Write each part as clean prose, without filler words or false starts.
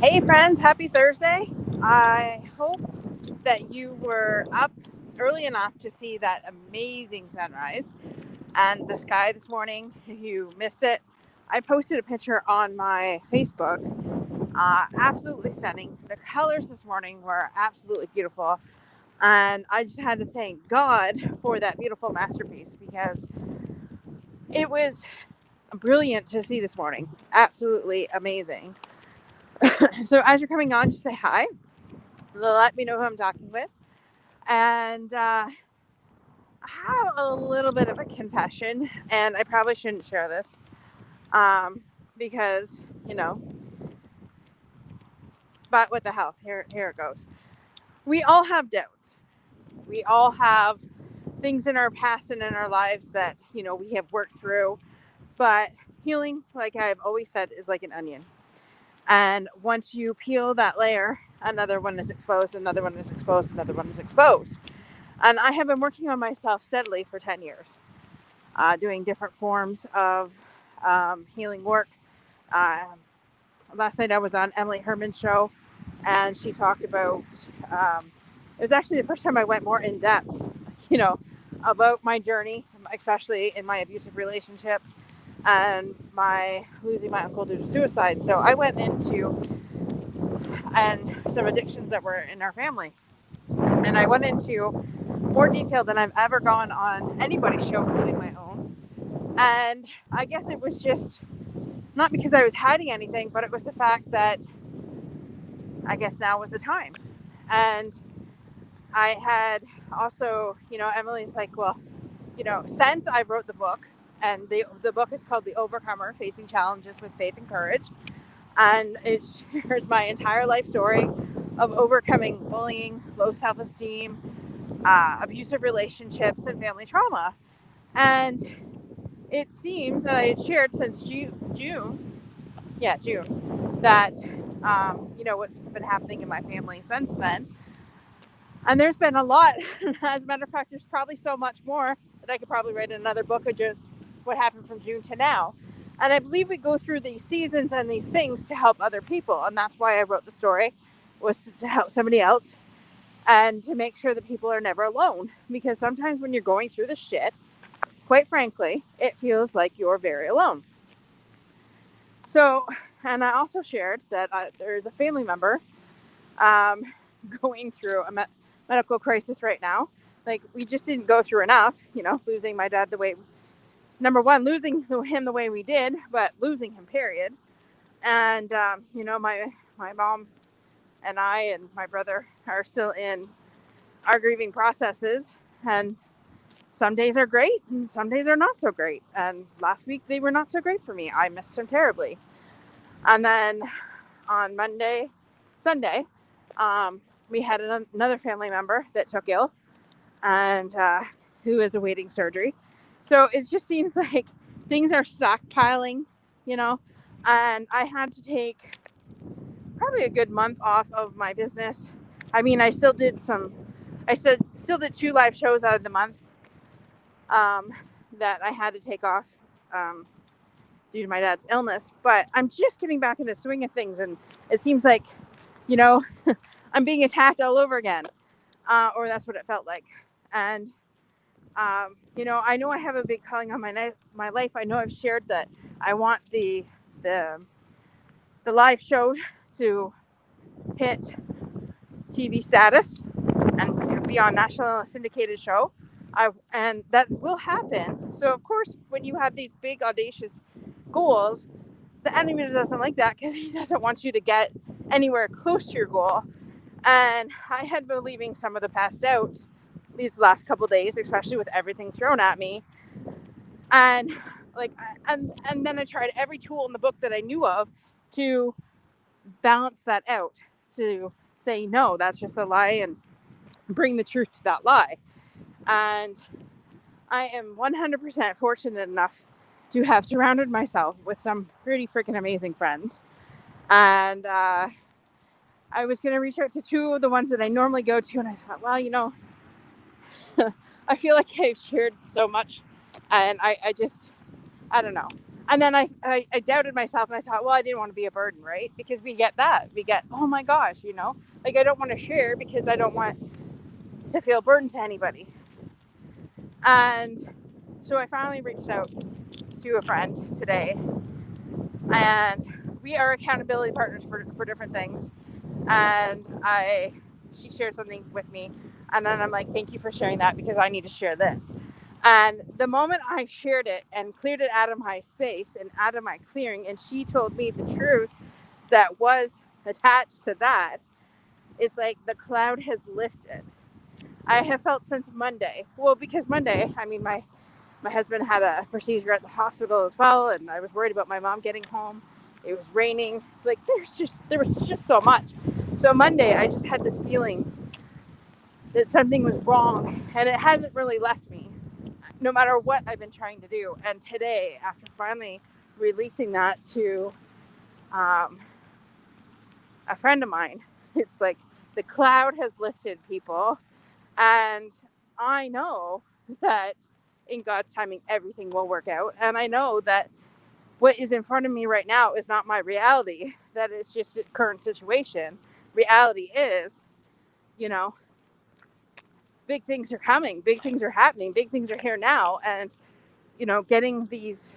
Hey friends, happy Thursday. I hope that you were up early enough to see that amazing sunrise and the sky this morning. If you missed it, I posted a picture on my Facebook. Absolutely stunning. The colors this morning were absolutely beautiful. And I just had to thank God for that beautiful masterpiece because it was brilliant to see this morning. Absolutely amazing. So, as you're coming on, just say hi. Let me know who I'm talking with. And I have a little bit of a confession, and I probably shouldn't share this because, you know, but what the hell? Here it goes. We all have doubts. We all have things in our past and in our lives that, we have worked through. But healing, like I've always said, is like an onion. And once you peel that layer, another one is exposed, another one is exposed, another one is exposed. And I have been working on myself steadily for 10 years, doing different forms of healing work. Uh, Last night I was on Emily Herman's show, and she talked about, it was actually the first time I went more in depth, you know, about my journey, especially in my abusive relationship and my losing my uncle due to suicide. So I went into and some addictions that were in our family. And I went into more detail than I've ever gone on anybody's show, including my own. And I guess it was just not because I was hiding anything, but it was the fact that I guess now was the time. And I had also, Emily's like, well, since I wrote the book, and the book is called The Overcomer Facing Challenges with Faith and Courage. And it shares my entire life story of overcoming bullying, low self esteem, abusive relationships, and family trauma. And it seems that I had shared since June, that, what's been happening in my family since then. And there's been a lot. As a matter of fact, there's probably so much more that I could probably write another book of just what happened from June to now. And I believe we go through these seasons and these things to help other people. And that's why I wrote the story, was to help somebody else and to make sure that people are never alone. Because sometimes when you're going through the shit, quite frankly, it feels like you're very alone. So, and I also shared that there's a family member um, going through a medical crisis right now. Like, we just didn't go through enough, losing my dad the way, number one, losing him the way we did, but losing him, period. And, my mom and I and my brother are still in our grieving processes. And some days are great and some days are not so great. And last week they were not so great for me. I missed him terribly. And then on Sunday, we had another family member that took ill and who is awaiting surgery. So it just seems like things are stockpiling, you know, and I had to take probably a good month off of my business. I mean, I still did two live shows out of the month um, that I had to take off um, due to my dad's illness. But I'm just getting back in the swing of things, and it seems like, you know, I'm being attacked all over again, or that's what it felt like. And I know I have a big calling on my life. I know I've shared that I want the the live show to hit TV status and be on national syndicated show. And that will happen. So of course, when you have these big audacious goals, the enemy doesn't like that because he doesn't want you to get anywhere close to your goal. And I had been leaving some of the past out these last couple of days, especially with everything thrown at me. And like, and then I tried every tool in the book that I knew of to balance that out, to say no, that's just a lie, and bring the truth to that lie. And I am 100% fortunate enough to have surrounded myself with some pretty freaking amazing friends. And I was going to reach out to two of the ones that I normally go to, and I thought, well, I feel like I've shared so much, and I don't know. And then I doubted myself, and I thought, well, I didn't want to be a burden, right? Because we get that. We get, oh my gosh, like I don't want to share because I don't want to feel burdened to anybody. And so I finally reached out to a friend today, and we are accountability partners for different things. And she shared something with me, and then I'm like, thank you for sharing that because I need to share this. And the moment I shared it and cleared it out of my space and out of my clearing, and she told me the truth that was attached to that, it's like the cloud has lifted. I have felt since Monday. Well, because Monday, I mean, my husband had a procedure at the hospital as well, and I was worried about my mom getting home. It was raining. Like there was just so much. So Monday, I just had this feeling that something was wrong, and it hasn't really left me, no matter what I've been trying to do. And today, after finally releasing that to a friend of mine, it's like the cloud has lifted, people, and I know that in God's timing, everything will work out. And I know that what is in front of me right now is not my reality. That is just a current situation. Reality is, you know, big things are coming, big things are happening, big things are here now. And, getting these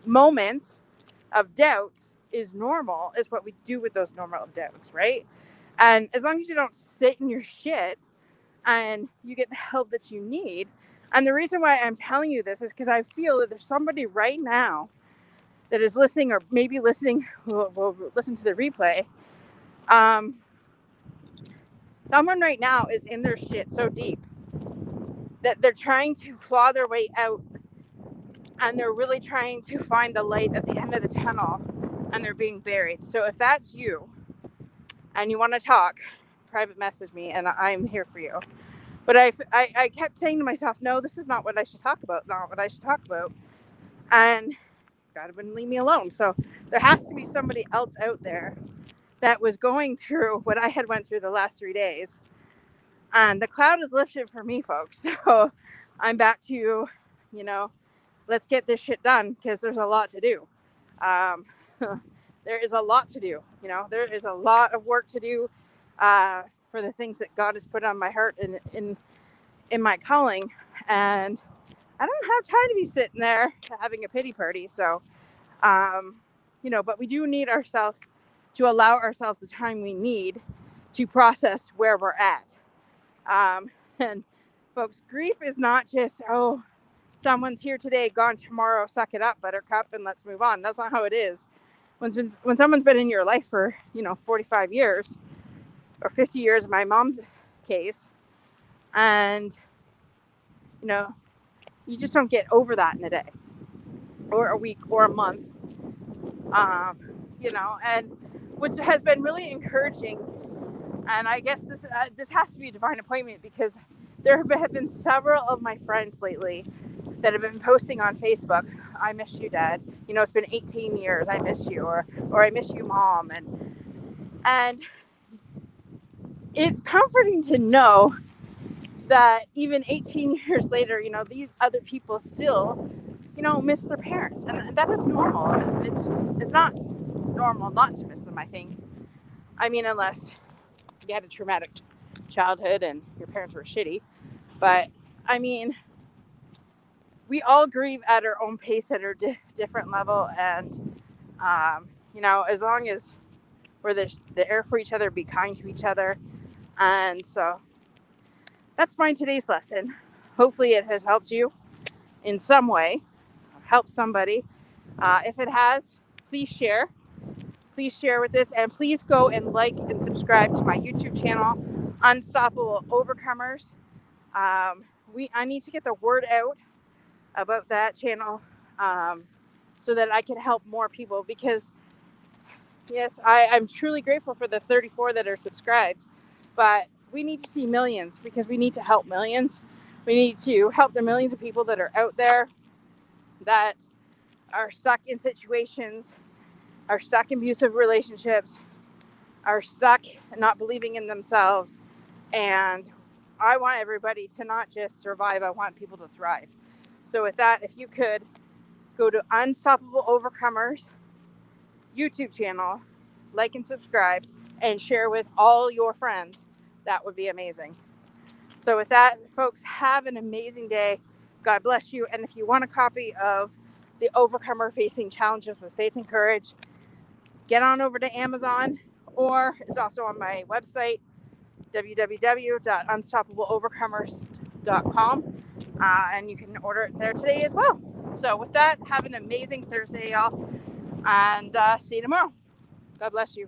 moments of doubts is normal, is what we do with those normal doubts, right? And as long as you don't sit in your shit and you get the help that you need. And the reason why I'm telling you this is because I feel that there's somebody right now that is listening, or maybe listening, will listen to the replay. Someone right now is in their shit so deep that they're trying to claw their way out, and they're really trying to find the light at the end of the tunnel, and they're being buried. So if that's you and you want to talk, private message me, and I'm here for you. But I kept saying to myself, no, this is not what I should talk about, not what I should talk about. And God wouldn't leave me alone. So there has to be somebody else out there that was going through what I had went through the last 3 days. And the cloud is lifted for me, folks. So I'm back to, let's get this shit done, because there's a lot to do. There is a lot to do. There is a lot of work to do for the things that God has put on my heart and in my calling. And I don't have time to be sitting there having a pity party. So, but we do need ourselves to allow ourselves the time we need to process where we're at. And folks, grief is not just, oh, someone's here today, gone tomorrow, suck it up, buttercup, and let's move on. That's not how it is. When someone's been in your life for, 45 years or 50 years in my mom's case, and, you just don't get over that in a day or a week or a month. And which has been really encouraging. And I guess this has to be a divine appointment, because there have been several of my friends lately that have been posting on Facebook, I miss you, Dad. It's been 18 years. I miss you, or I miss you, Mom. And it's comforting to know that even 18 years later, these other people still, miss their parents. And that is normal. It's not normal not to miss them, I think. I mean, unless you had a traumatic childhood and your parents were shitty. But I mean, we all grieve at our own pace, at our different level. And, as long as we're there for each other, be kind to each other. And so that's my today's lesson. Hopefully it has helped you in some way, help somebody. If it has, please share. Please share with this, and please go and like and subscribe to my YouTube channel, Unstoppable Overcomers. I need to get the word out about that channel, so that I can help more people, because yes, I'm truly grateful for the 34 that are subscribed, but we need to see millions, because we need to help millions. We need to help the millions of people that are out there that are stuck in situations, are stuck in abusive relationships, are stuck not believing in themselves. And I want everybody to not just survive, I want people to thrive. So with that, if you could go to Unstoppable Overcomers YouTube channel, like and subscribe, and share with all your friends. That would be amazing. So with that, folks, have an amazing day. God bless you. And if you want a copy of The Overcomer Facing Challenges with Faith and Courage, get on over to Amazon, or it's also on my website, www.unstoppableovercomers.com. And you can order it there today as well. So with that, have an amazing Thursday, y'all. And see you tomorrow. God bless you.